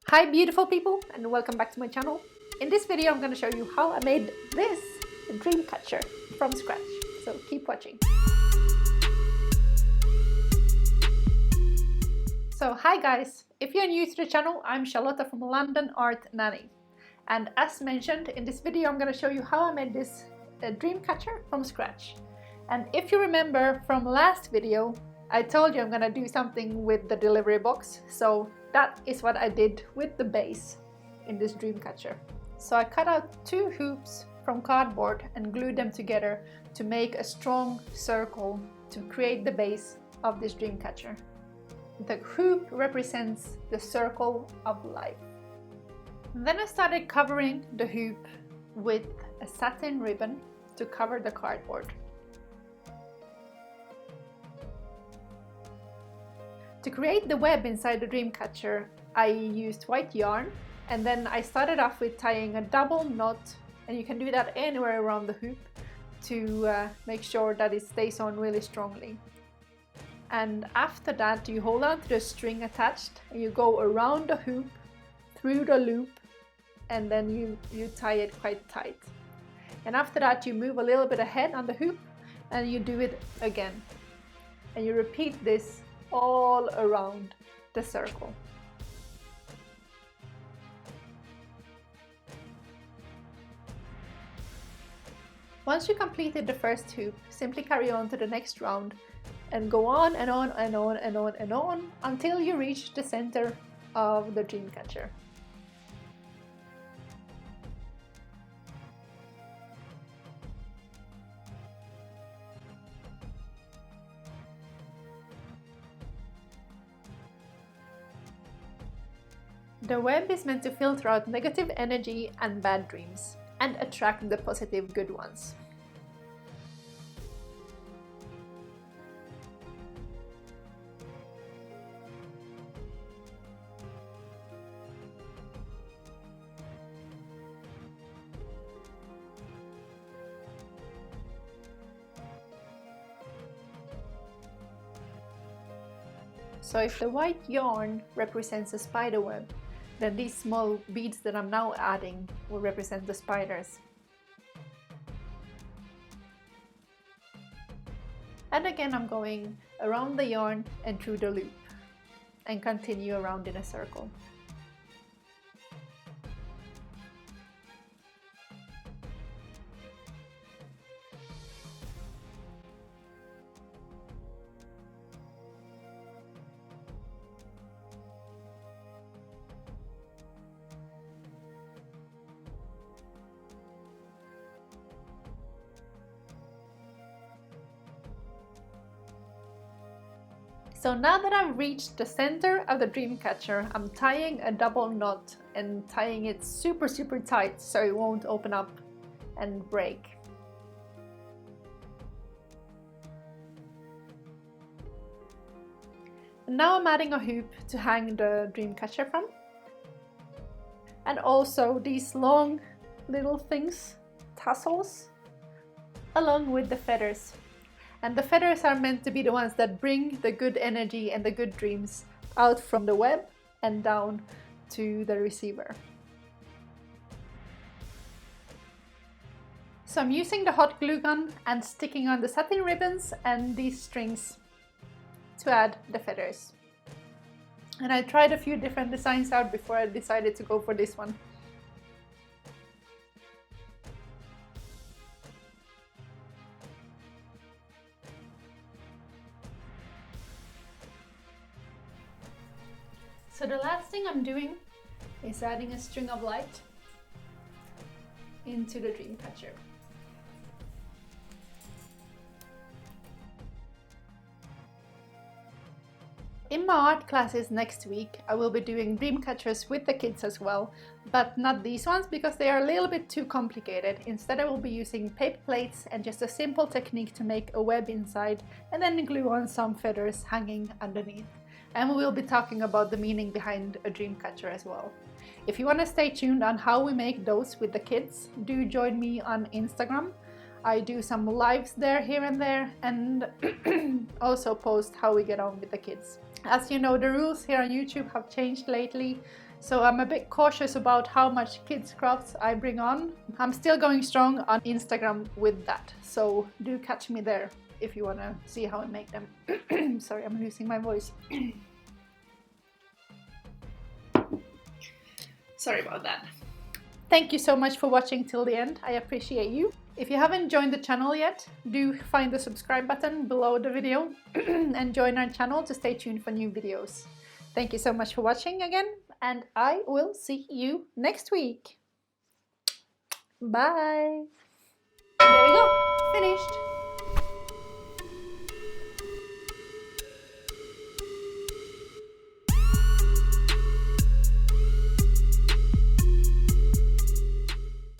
Hi beautiful people, and welcome back to my channel. In this video I'm going to show you how I made this Dreamcatcher from scratch, so keep watching. So hi guys, if you're new to the channel, I'm Charlotta from London Art Nanny, and as mentioned in this video I'm going to show you how I made this Dreamcatcher from scratch. And if you remember from last video, I told you I'm going to do something with the delivery box, so that is what I did with the base in this Dreamcatcher. So I cut out two hoops from cardboard and glued them together to make a strong circle to create the base of this Dreamcatcher. The hoop represents the circle of life. Then I started covering the hoop with a satin ribbon to cover the cardboard. To create the web inside the Dreamcatcher, I used white yarn, and then I started off with tying a double knot, and you can do that anywhere around the hoop to make sure that it stays on really strongly. And after that you hold on to the string attached and you go around the hoop, through the loop, and then you tie it quite tight. And after that you move a little bit ahead on the hoop and you do it again. And you repeat this all around the circle. Once you completed the first hoop, simply carry on to the next round and go on and on and on and on and on until you reach the center of the Dreamcatcher. The web is meant to filter out negative energy and bad dreams and attract the positive good ones. So if the white yarn represents a spider web, then these small beads that I'm now adding will represent the spiders. And again I'm going around the yarn and through the loop and continue around in a circle. So now that I've reached the center of the Dreamcatcher, I'm tying a double knot and tying it super tight so it won't open up and break. And now I'm adding a hoop to hang the Dreamcatcher from. And also these long little things, tassels, along with the feathers. And the feathers are meant to be the ones that bring the good energy and the good dreams out from the web and down to the receiver. So I'm using the hot glue gun and sticking on the satin ribbons and these strings to add the feathers. And I tried a few different designs out before I decided to go for this one. So the last thing I'm doing is adding a string of light into the Dreamcatcher. In my art classes next week, I will be doing Dreamcatchers with the kids as well, but not these ones because they are a little bit too complicated. Instead I will be using paper plates and just a simple technique to make a web inside and then glue on some feathers hanging underneath. And we will be talking about the meaning behind a Dreamcatcher as well. If you want to stay tuned on how we make those with the kids, do join me on Instagram. I do some lives there here and there, and also post how we get on with the kids. As you know, the rules here on YouTube have changed lately, So I'm a bit cautious about how much kids crafts I bring on. I'm still going strong on Instagram with that, so do catch me there if you want to see how I make them. Sorry, I'm losing my voice. Sorry about that. Thank you so much for watching till the end. I appreciate you. If you haven't joined the channel yet, do find the subscribe button below the video and join our channel to stay tuned for new videos. Thank you so much for watching again, and I will see you next week. Bye! There we go.